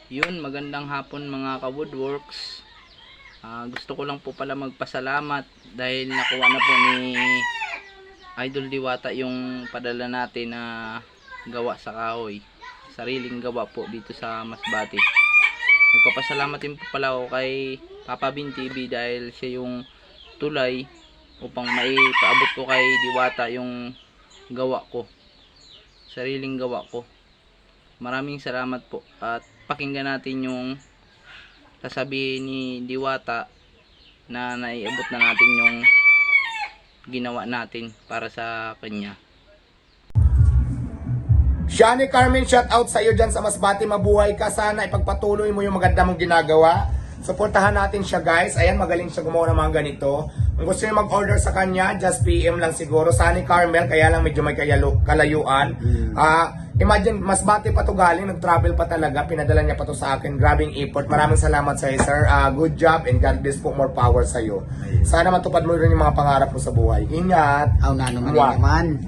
Yun, magandang hapon mga ka-woodworks. Gusto ko lang po pala magpasalamat dahil nakuha na po ni Idol Diwata yung padala natin na gawa sa kahoy. Sariling gawa po dito sa Masbate. Nagpapasalamat din po pala ako kay Papa Bin TV dahil siya yung tulay upang maipaabot ko kay Diwata yung gawa ko. Sariling gawa ko. Maraming salamat po at pakinggan natin yung sasabihin ni Diwata na naiabot na natin yung ginawa natin para sa kanya. Shani Carmen, shout out sa iyo dyan sa Masbate. Mabuhay ka, sana ipagpatuloy mo yung maganda mong ginagawa. Suportahan natin siya guys. Ayan, magaling siya gumawa ng mga ganito. Kung gusto niyo mag-order sa kanya, just PM lang siguro. Shani Carmel, kaya lang medyo may kalayuan. Imagine, Masbate pa to galing, nag-travel pa talaga, pinadala niya pa to sa akin. Grabing effort. Maraming salamat sa iyo, sir. Good job and God bless po, more power sa iyo. Sana matupad mo rin yung mga pangarap mo sa buhay. Ingat! Aw na naman.